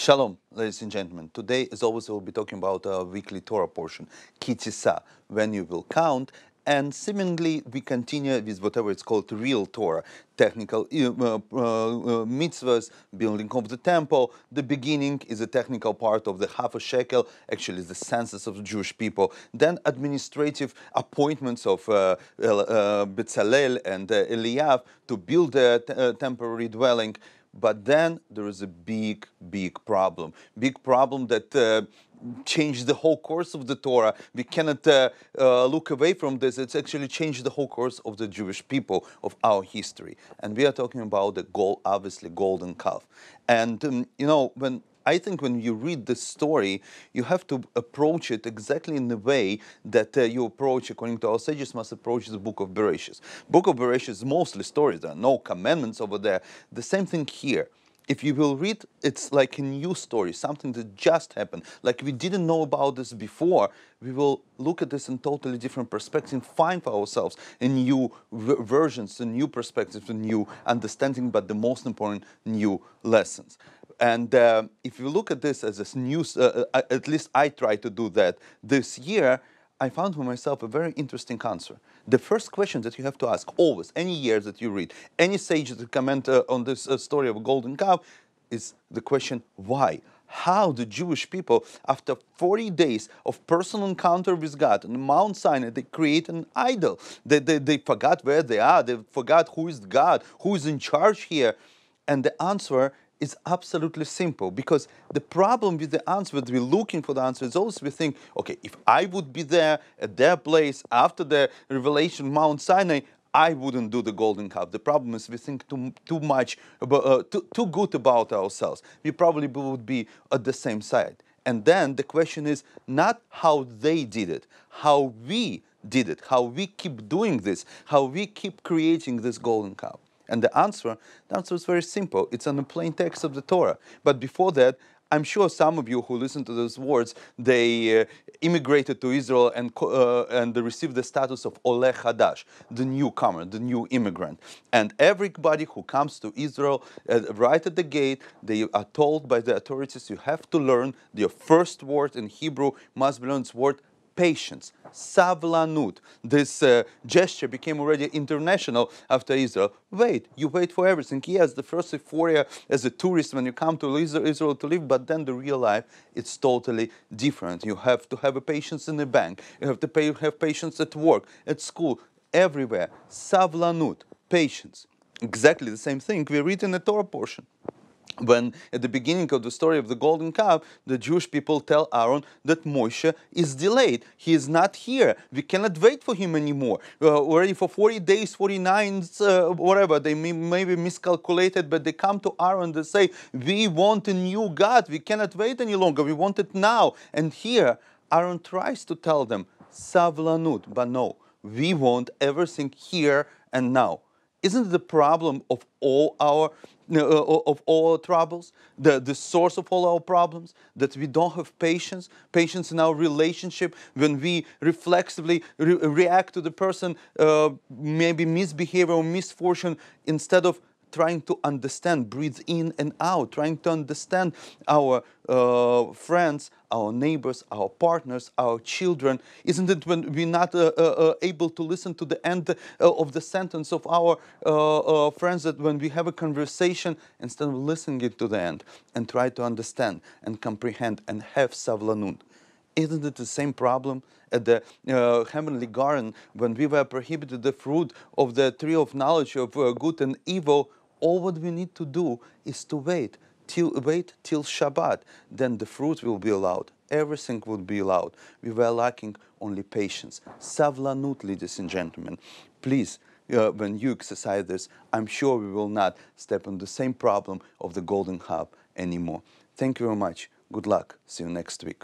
Shalom, ladies and gentlemen. Today, as always, we'll be talking about our weekly Torah portion, Tisa, when you will count. And seemingly, we continue with whatever it's called real Torah, technical mitzvahs, building of the temple. The beginning is a technical part of the half a shekel, actually the census of the Jewish people. Then administrative appointments of Bezalel and Eliav to build a temporary dwelling. But then there is a big problem. Big problem that changed the whole course of the Torah. We cannot look away from this. It's actually changed the whole course of the Jewish people, of our history. And we are talking about the obviously golden calf. And when you read this story, you have to approach it exactly in the way that you approach, according to our sages, must approach the book of Bereshit. Book of Bereshit is mostly stories. There are no commandments over there. The same thing here. If you will read, it's like a new story, something that just happened. Like we didn't know about this before. We will look at this in totally different perspectives and find for ourselves a new versions, a new perspectives, a new understanding, but the most important, new lessons. And if you look at this as a news, at least I try to do that this year, I found for myself a very interesting answer. The first question that you have to ask always, any year that you read, any sage that comment on this story of a golden calf, is the question, why? How the Jewish people, after 40 days of personal encounter with God on Mount Sinai, they create an idol. They forgot where they are. They forgot who is God, who is in charge here. And the answer is absolutely simple, because the problem with the answer, that we're looking for the answer, is always we think, okay, if I would be there at their place after the revelation Mount Sinai, I wouldn't do the golden calf. The problem is we think too much, too good about ourselves. We probably would be at the same side. And then the question is not how they did it, how we did it, how we keep doing this, how we keep creating this golden calf. And the answer is very simple. It's on the plain text of the Torah. But before that, I'm sure some of you who listen to those words, they immigrated to Israel and they received the status of Oleh Hadash, the newcomer, the new immigrant. And everybody who comes to Israel, right at the gate, they are told by the authorities, you have to learn your first word in Hebrew, must be learned word, patience, Savlanut. This gesture became already international after Israel. You wait for everything. Yes, the first euphoria as a tourist when you come to Israel to live, but then the real life, it's totally different. You have to have a patience in the bank. You have to have patience at work, at school, everywhere. Savlanut, patience. Exactly the same thing we read in the Torah portion. When at the beginning of the story of the golden calf, the Jewish people tell Aaron that Moshe is delayed. He is not here. We cannot wait for him anymore. Already for 40 days, 49, whatever, they maybe miscalculated, but they come to Aaron and they say, we want a new God. We cannot wait any longer. We want it now. And here, Aaron tries to tell them, Savlanut, but no, we want everything here and now. Isn't it the problem of all our troubles, the source of all our problems, that we don't have patience in our relationship, when we reflexively react to the person, maybe misbehavior or misfortune, instead of trying to understand, breathe in and out, trying to understand our friends, our neighbors, our partners, our children. Isn't it when we're not able to listen to the end of the sentence of our friends, that when we have a conversation, instead of listening it to the end and try to understand and comprehend and have savlanut? Isn't it the same problem at the heavenly garden when we were prohibited the fruit of the tree of knowledge of good and evil? All what we need to do is to wait till Shabbat. Then the fruit will be allowed. Everything would be allowed. We were lacking only patience. Savlanut, ladies and gentlemen. Please, when you exercise this, I'm sure we will not step on the same problem of the golden calf anymore. Thank you very much. Good luck. See you next week.